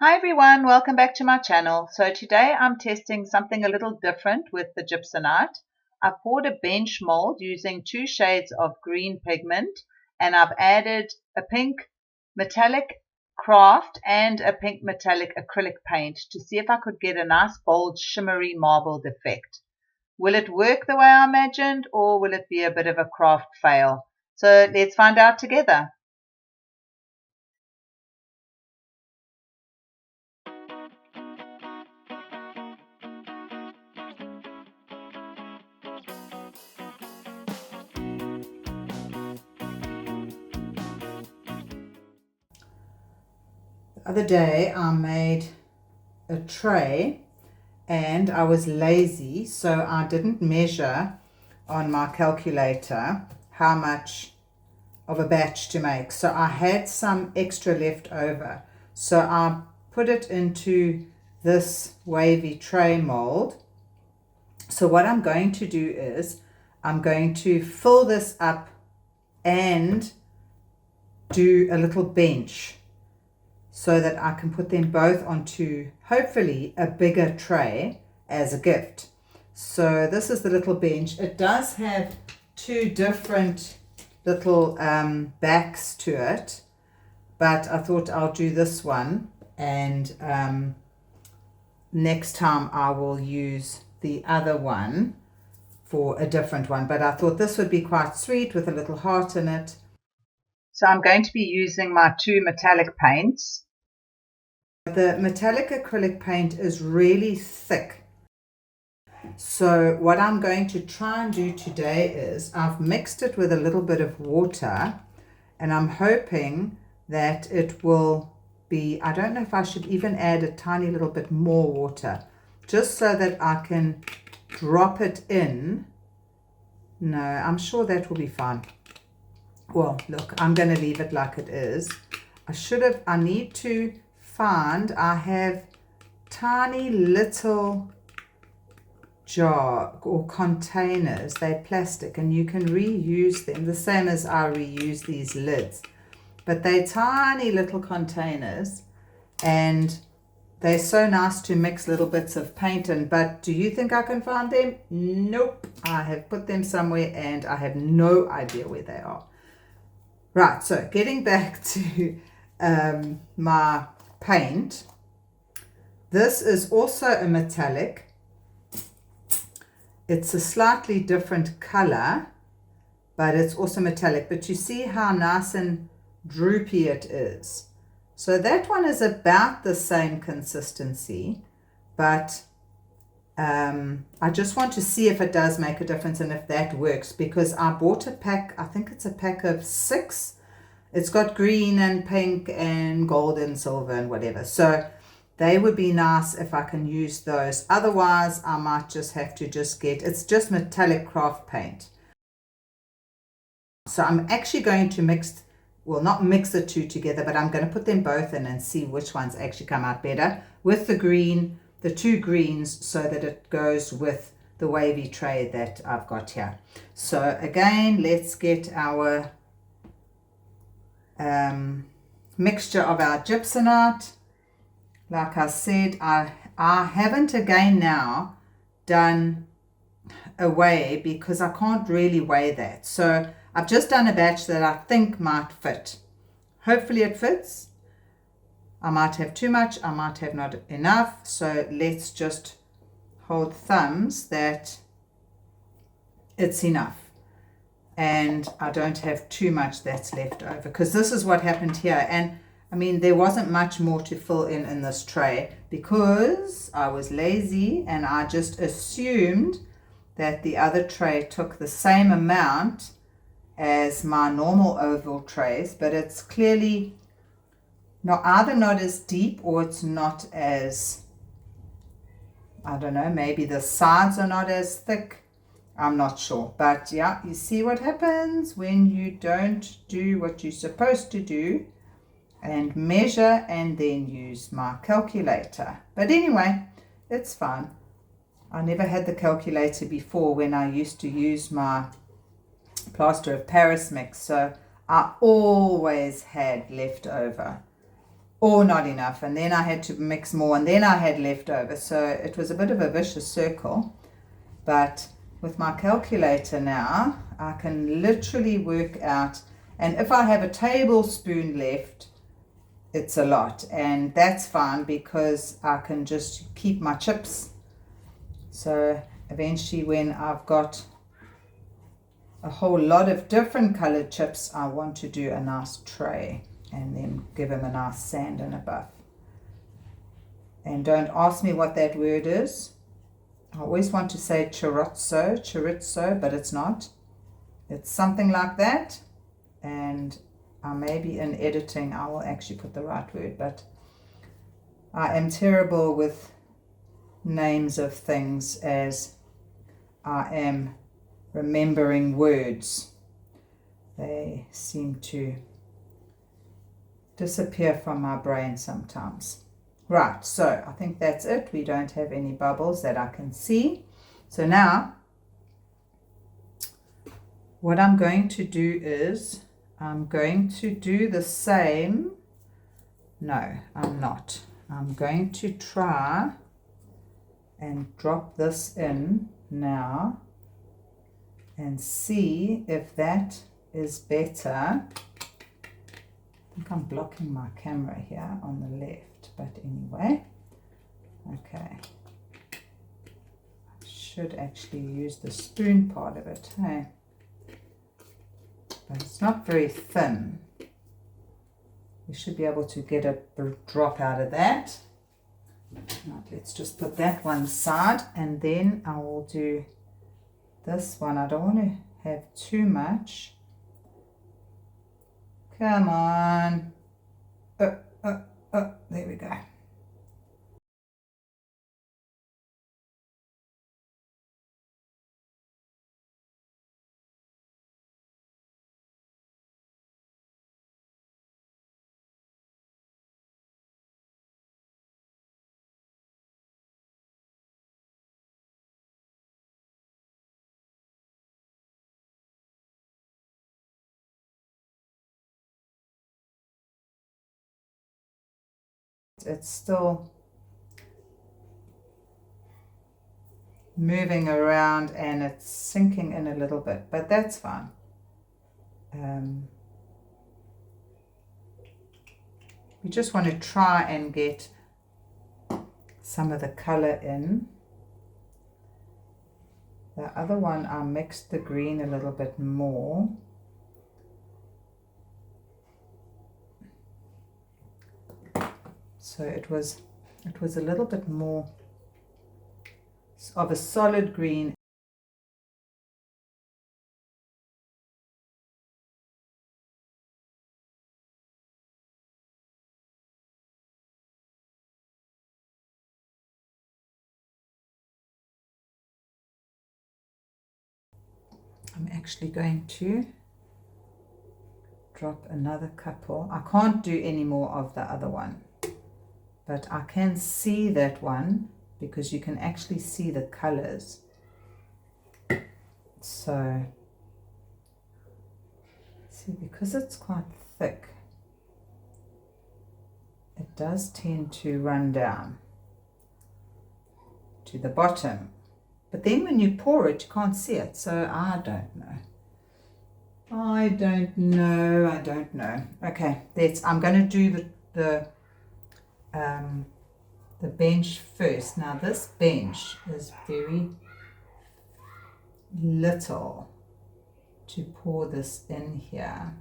Hi everyone, welcome back to my channel. So today I'm testing something a little different with the gypsunite. I poured a bench mold using 2 shades of green pigment, and I've added a pink metallic craft and a pink metallic acrylic paint to see if I could get a nice bold shimmery marbled effect. Will it work the way I imagined, or will it be a bit of a craft fail? So let's find out together. The other day I made a tray and I was lazy, so I didn't measure on my calculator how much of a batch to make. So I had some extra left over. So I put it into this wavy tray mold. So what I'm going to do is I'm going to fill this up and do a little bench so that I can put them both onto hopefully a bigger tray as a gift. So this is the little bench. It does have 2 different little backs to it, but I thought I'll do this one, and next time I will use the other one for a different one. But I thought this would be quite sweet with a little heart in it. So I'm going to be using my 2 metallic paints. The metallic acrylic paint is really thick. So what I'm going to try and do today is I've mixed it with a little bit of water, and I'm hoping that it will be, I don't know if I should even add a tiny little bit more water, just so that I can drop it in. No, I'm sure that will be fine. Well, look, I'm going to leave it like it is. I need to find, I have tiny little jar or containers. They're plastic and you can reuse them the same as I reuse these lids, but they're tiny little containers and they're so nice to mix little bits of paint in. But do you think I can find them? Nope. I have put them somewhere and I have no idea where they are. Right, so getting back to my paint, this is also a metallic. It's a slightly different color, but it's also metallic. But you see how nice and droopy it is. So that one is about the same consistency, but I just want to see if it does make a difference and if that works, because I bought a pack, I think it's a pack of 6. It's got green and pink and gold and silver and whatever. So they would be nice if I can use those. Otherwise, I might just have to get, it's just metallic craft paint. So I'm actually going to not mix the 2 together, but I'm going to put them both in and see which ones actually come out better with the 2 greens, so that it goes with the wavy tray that I've got here. So again, let's get our mixture of our gypsunite. Like I said, I haven't again now done a weigh because I can't really weigh that. So I've just done a batch that I think might fit. Hopefully it fits. I might have too much, I might have not enough. So let's just hold thumbs that it's enough and I don't have too much that's left over, because this is what happened here. And I mean, there wasn't much more to fill in this tray because I was lazy and I just assumed that the other tray took the same amount as my normal oval trays, but it's clearly either not as deep or it's not as, I don't know, maybe the sides are not as thick. I'm not sure. But yeah, you see what happens when you don't do what you're supposed to do and measure and then use my calculator. But anyway, it's fine. I never had the calculator before when I used to use my plaster of Paris mix, so I always had left over. or not enough, and then I had to mix more, and then I had leftover. So it was a bit of a vicious circle. But with my calculator now, I can literally work out, and if I have a tablespoon left, it's a lot, and that's fine because I can just keep my chips. So eventually when I've got a whole lot of different colored chips, I want to do a nice tray and then give them a nice sand and a buff. And don't ask me what that word is. I always want to say chorizo, but it's not. It's something like that, and maybe in editing I will actually put the right word, but I am terrible with names of things as I am remembering words. They seem to disappear from my brain sometimes. Right, so I think that's it. We don't have any bubbles that I can see. So now what I'm going to do is I'm going to do the same. No, I'm not. I'm going to try and drop this in now and see if that is better. I think I'm blocking my camera here on the left, but anyway, okay. I should actually use the spoon part of it, hey? But it's not very thin. You should be able to get a drop out of that. Right, let's just put that one aside, and then I will do this one. I don't want to have too much. Come on. There we go. It's still moving around and it's sinking in a little bit, but that's fine. We just want to try and get some of the color in. The other one, I mixed the green a little bit more. So it was a little bit more of a solid green. I'm actually going to drop another couple. I can't do any more of the other one, but I can see that one because you can actually see the colors. So see, because it's quite thick, it does tend to run down to the bottom, but then when you pour it you can't see it. So I don't know. Okay, I'm going to do the bench first. Now this bench is very little to pour this in here.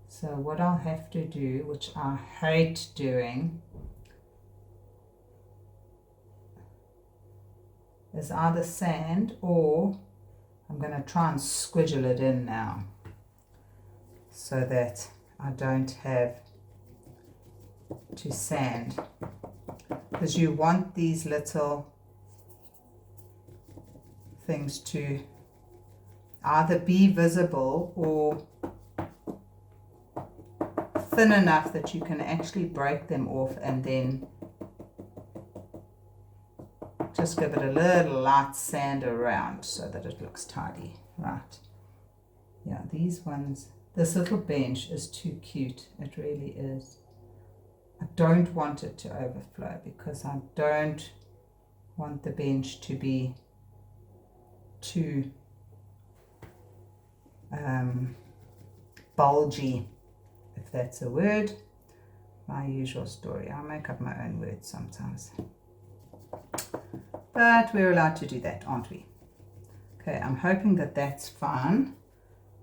So what I'll have to do, which I hate doing, is either sand, or I'm going to try and squidgle it in now so that I don't have to sand, because you want these little things to either be visible or thin enough that you can actually break them off and then just give it a little light sand around so that it looks tidy. Right. Yeah, these ones This little bench is too cute. It really is. I don't want it to overflow because I don't want the bench to be too bulgy, if that's a word. My usual story. I make up my own words sometimes. But we're allowed to do that, aren't we? Okay, I'm hoping that that's fine.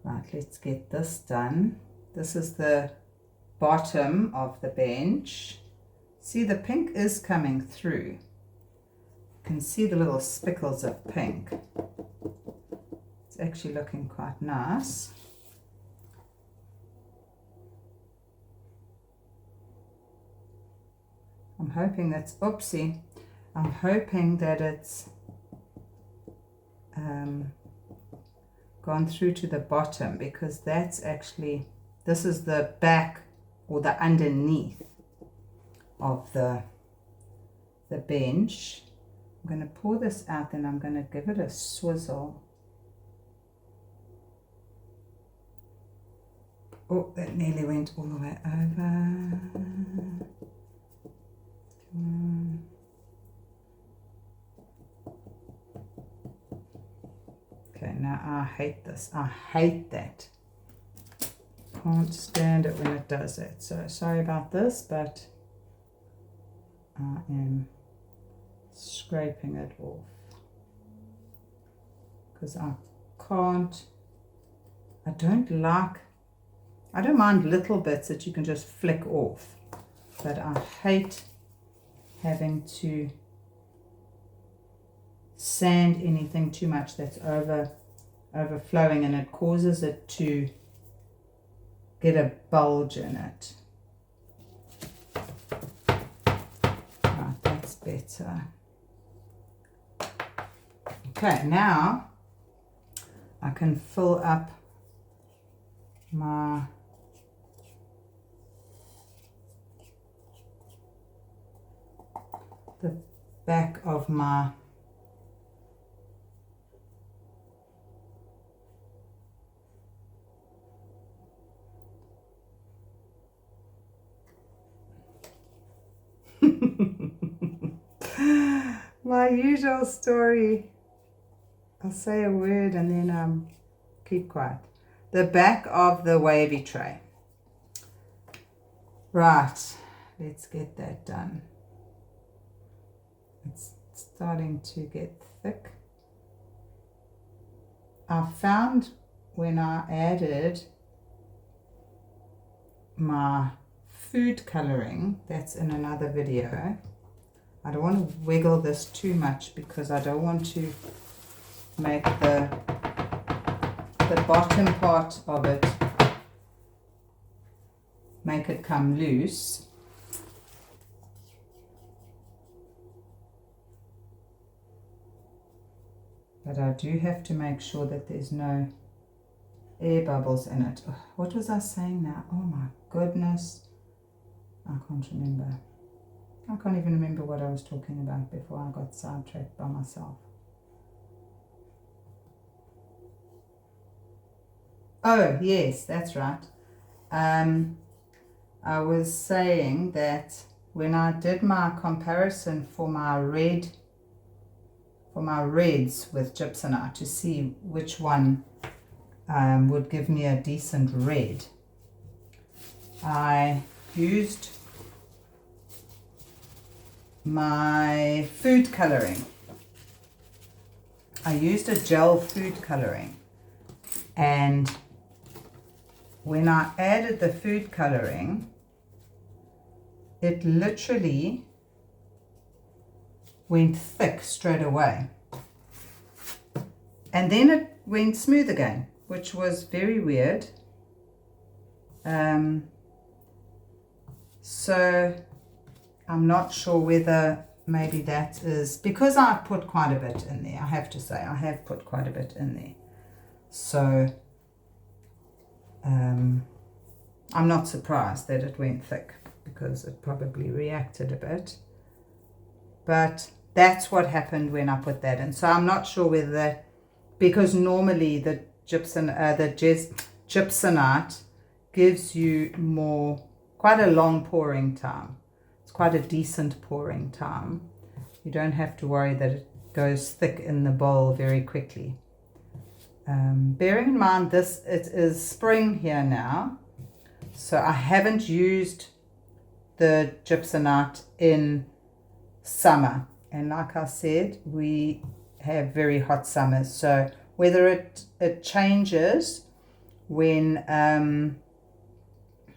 Right, let's get this done. This is the bottom of the bench. See, the pink is coming through. You can see the little spickles of pink. It's actually looking quite nice. I'm hoping that's, oopsie, I'm hoping that it's gone through to the bottom, because that's actually, this is the back or the underneath of the bench. I'm going to pour this out, and I'm going to give it a swizzle. Oh, that nearly went all the way over. Okay, now I hate this. I hate that. Can't stand it when it does it. So sorry about this, but I am scraping it off because I can't. I don't mind little bits that you can just flick off, but I hate having to sand anything too much that's overflowing, and it causes it to get a bulge in it. Right, that's better. Okay, now I can fill up the back of my my usual story. I'll say a word and then keep quiet. The back of the wavy tray. Right, let's get that done. It's starting to get thick. I found when I added my food coloring, that's in another video. I don't want to wiggle this too much because I don't want to make the bottom part of it, make it come loose. But I do have to make sure that there's no air bubbles in it. What was I saying now? Oh my goodness. I can't remember. I can't even remember what I was talking about before I got sidetracked by myself. Oh, yes, that's right. I was saying that when I did my comparison for my reds with Gypsunite to see which one would give me a decent red, I used my food coloring. I used a gel food coloring, and when I added the food coloring, it literally went thick straight away, and then it went smooth again, which was very weird. So I'm not sure whether maybe that is because I put quite a bit in there. I have to say I have put quite a bit in there, so I'm not surprised that it went thick because it probably reacted a bit. But that's what happened when I put that in. So I'm not sure whether that, because normally the Gypsunite gives you quite a long pouring time. It's quite a decent pouring time. You don't have to worry that it goes thick in the bowl very quickly. Bearing in mind it is spring here now, so I haven't used the Gypsunite in summer, and like I said, we have very hot summers, so whether it changes when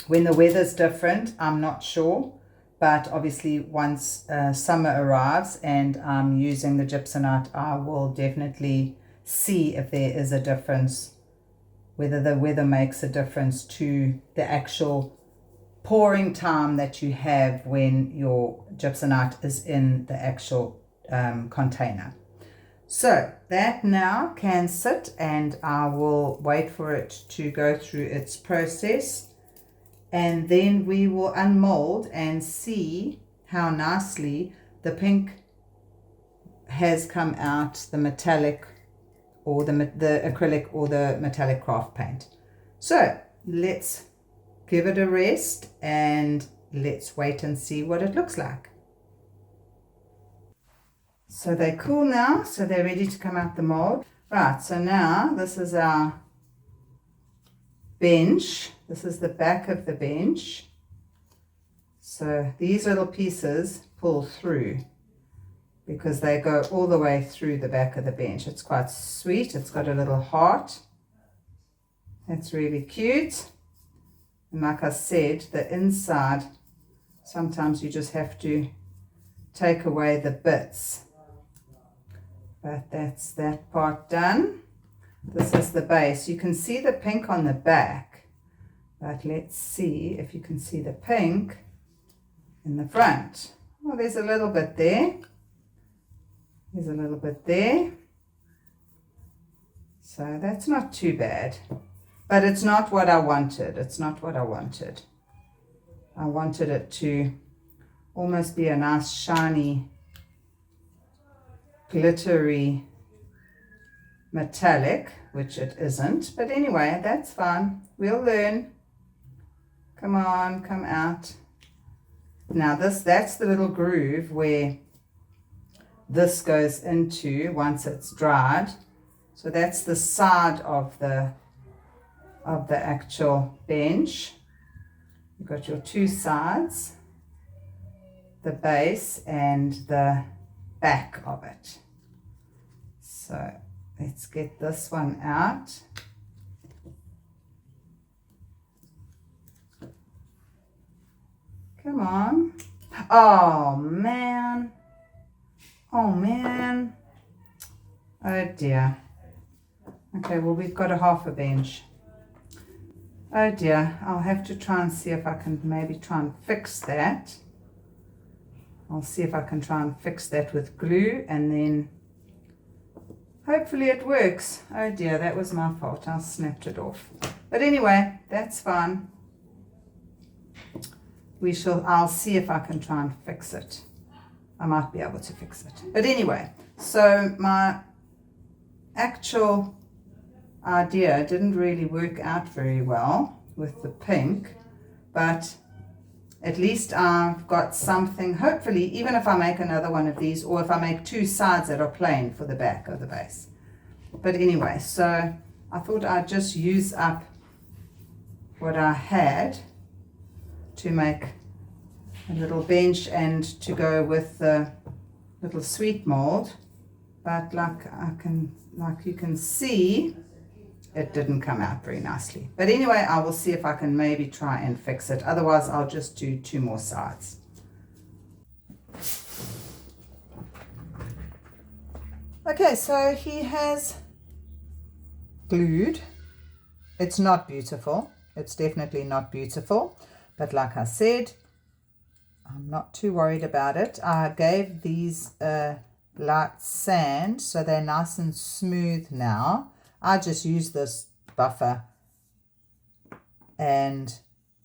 the weather's different, I'm not sure. But obviously once summer arrives and I'm using the Gypsunite, I will definitely see if there is a difference, whether the weather makes a difference to the actual pouring time that you have when your Gypsunite is in the actual container. So that now can sit, and I will wait for it to go through its process, and then we will unmold and see how nicely the pink has come out, the metallic or the acrylic or the metallic craft paint. So let's give it a rest and let's wait and see what it looks like. So they're cool now, so they're ready to come out the mold. Right, so now this is our bench. This is the back of the bench. So these little pieces pull through because they go all the way through the back of the bench. It's quite sweet. It's got a little heart. That's really cute. And like I said, the inside, sometimes you just have to take away the bits. But that's that part done. This is the base. You can see the pink on the back, but let's see if you can see the pink in the front. Well, there's a little bit there. There's a little bit there. So that's not too bad. But it's not what I wanted. It's not what I wanted. I wanted it to almost be a nice shiny, glittery metallic, which it isn't. But anyway, that's fine. We'll learn. Come on, come out. Now that's the little groove where this goes into once it's dried. So that's the side of the actual bench. You've got your two sides, the base and the back of it. So let's get this one out. Come on. Oh man. Oh man. Oh dear. Okay, well we've got a half a bench. Oh dear, I'll have to try and see if I can maybe try and fix that. I'll see if I can try and fix that with glue, and then hopefully it works. Oh dear, that was my fault. I snapped it off. But anyway, that's fine. I'll see if I can try and fix it. I might be able to fix it. But anyway, so my actual idea didn't really work out very well with the pink, but at least I've got something. Hopefully, even if I make another one of these, or if I make two sides that are plain for the back of the base. But anyway, so I thought I'd just use up what I had to make a little bench and to go with the little sweet mold. But like you can see, it didn't come out very nicely. But anyway, I will see if I can maybe try and fix it. Otherwise, I'll just do two more sides. Okay, so he has glued. It's not beautiful. It's definitely not beautiful. But like I said, I'm not too worried about it. I gave these light sand, so they're nice and smooth now. I just use this buffer and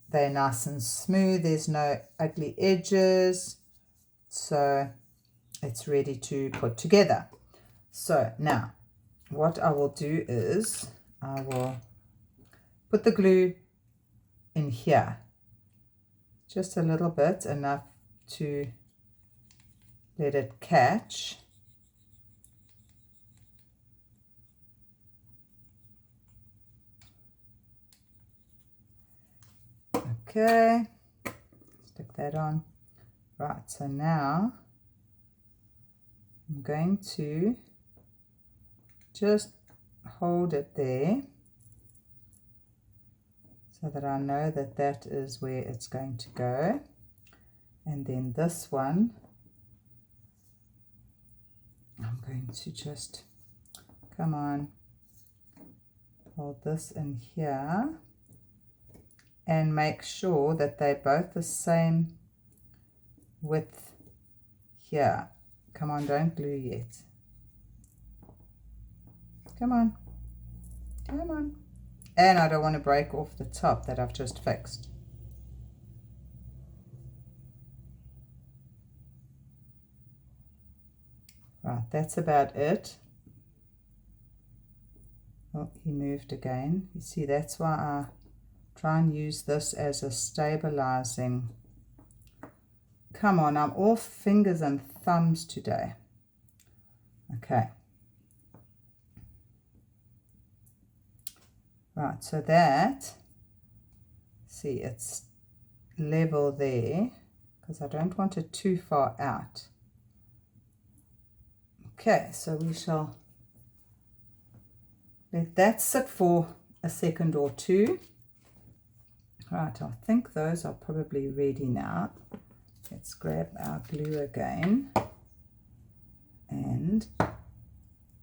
they're nice and smooth. There's no ugly edges, so it's ready to put together. So now what I will do is I will put the glue in here. Just a little bit, enough to let it catch. Okay, stick that on. Right, so now I'm going to just hold it there so that I know that that is where it's going to go. And then this one, I'm going to just, come on, hold this in here and make sure that they're both the same width here. Come on, don't glue yet. Come on, come on. And I don't want to break off the top that I've just fixed. Right, that's about it. Oh, he moved again. You see, that's why I try and use this as a stabilizing. Come on, I'm all fingers and thumbs today. Okay. Right, so that, see, it's level there because I don't want it too far out. Okay, so we shall let that sit for a second or two. Right, I think those are probably ready now. Let's grab our glue again and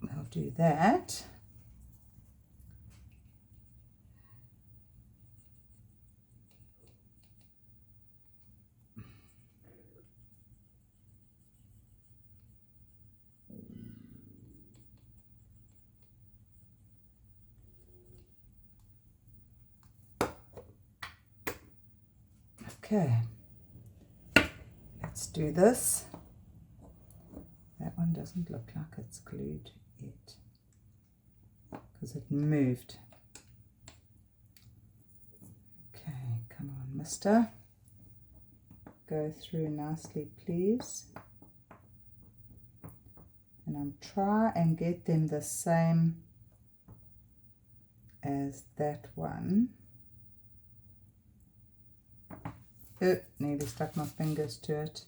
we'll do that. Okay, let's do this. That one doesn't look like it's glued yet because it moved. Okay, come on, mister. Go through nicely, please. And I'm trying and get them the same as that one. Oh, nearly stuck my fingers to it.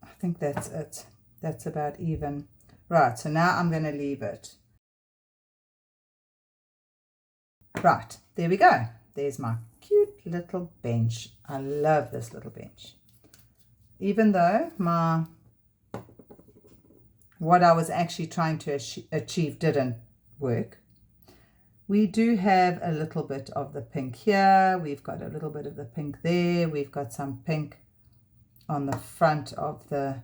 I think that's it. That's about even. Right, so now I'm going to leave it. Right, there we go. There's my cute little bench. I love this little bench. Even though what I was actually trying to achieve didn't work, we do have a little bit of the pink here. We've got a little bit of the pink there. We've got some pink on the front of the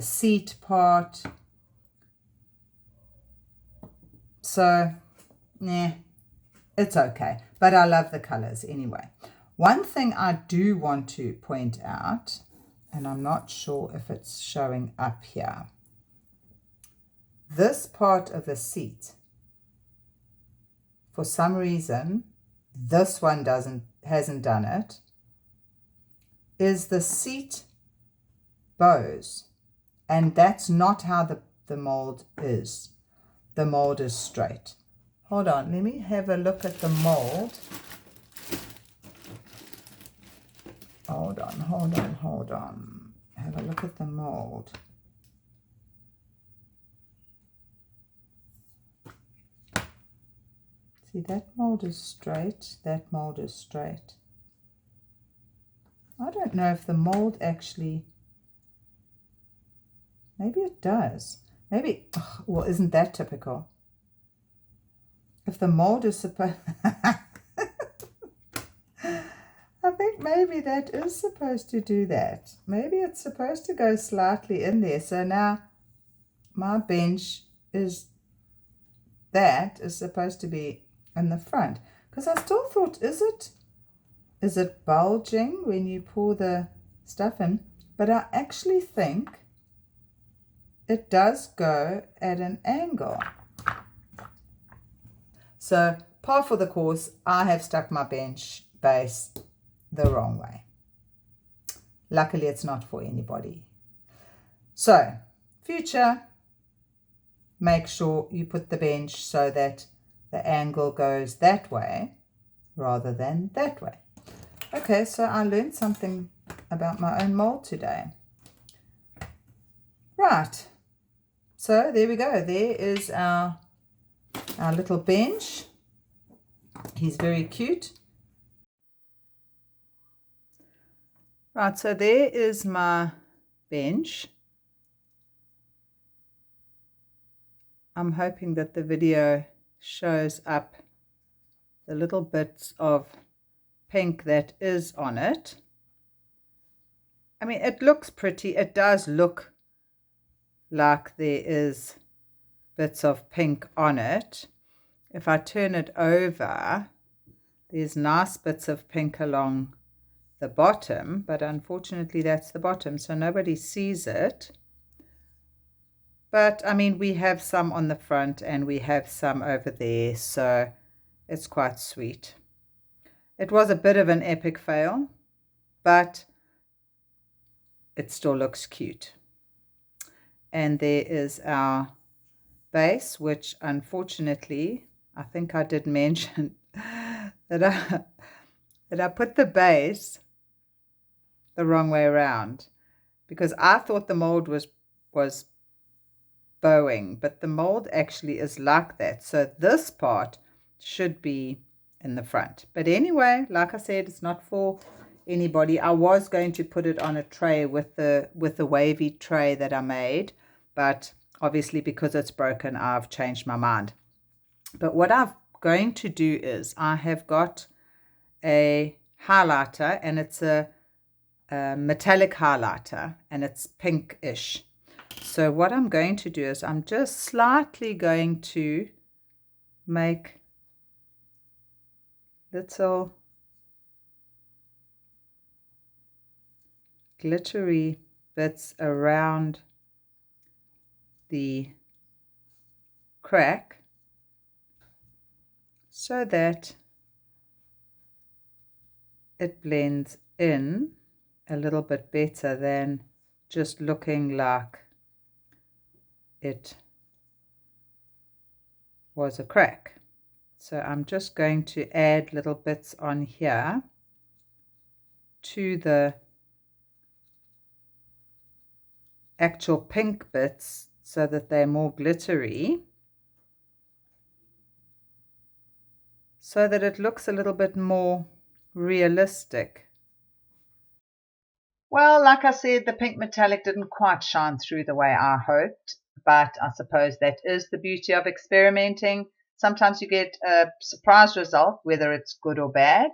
seat part. So, yeah, it's okay. But I love the colors anyway. One thing I do want to point out, and I'm not sure if it's showing up here. This part of the seat, for some reason, this one hasn't done it, is the seat bows. And that's not how the mold is. The mold is straight. Hold on, let me have a look at the mold. Hold on. Have a look at the mold. See, that mold is straight, that mold is straight. I don't know if the mold actually, maybe it does. Maybe, well, isn't that typical? If the mold is supposed, I think maybe that is supposed to do that. Maybe it's supposed to go slightly in there. So now my bench is supposed to be in the front, because I still thought, is it bulging when you pour the stuff in? But I actually think it does go at an angle. So par for the course, I have stuck my bench base the wrong way. Luckily, it's not for anybody. So, future, make sure you put the bench so that the angle goes that way rather than that way. Okay, so I learned something about my own mold today. Right, so there we go. There is our little bench. He's very cute. Right, so there is my bench. I'm hoping that the video shows up the little bits of pink that is on it. I mean, it looks pretty. It does look like there is bits of pink on it. If I turn it over, there's nice bits of pink along the bottom, but unfortunately that's the bottom, so nobody sees it. But I mean, we have some on the front and we have some over there, so it's quite sweet. It was a bit of an epic fail, but it still looks cute. And there is our base, which unfortunately, I think I did mention that I put the base the wrong way around, because I thought the mold was bowing, but the mold actually is like that. So this part should be in the front. But anyway, like I said, it's not for anybody. I was going to put it on a tray with the wavy tray that I made, but obviously because it's broken, I've changed my mind. But what I'm going to do is I have got a highlighter, and it's a metallic highlighter, and it's pinkish. So what I'm going to do is I'm just slightly going to make little glittery bits around the crack so that it blends in a little bit better than just looking like it was a crack. So I'm just going to add little bits on here to the actual pink bits so that they're more glittery, so that it looks a little bit more realistic. Well, like I said, the pink metallic didn't quite shine through the way I hoped, but I suppose that is the beauty of experimenting. Sometimes you get a surprise result, whether it's good or bad.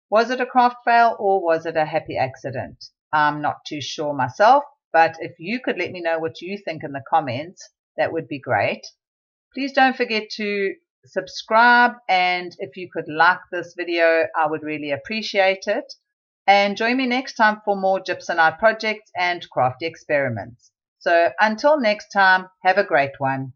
Was it a craft fail or was it a happy accident? I'm not too sure myself, but if you could let me know what you think in the comments, that would be great. Please don't forget to subscribe, and if you could like this video, I would really appreciate it. And join me next time for more Gypsunite projects and crafty experiments. So until next time, have a great one.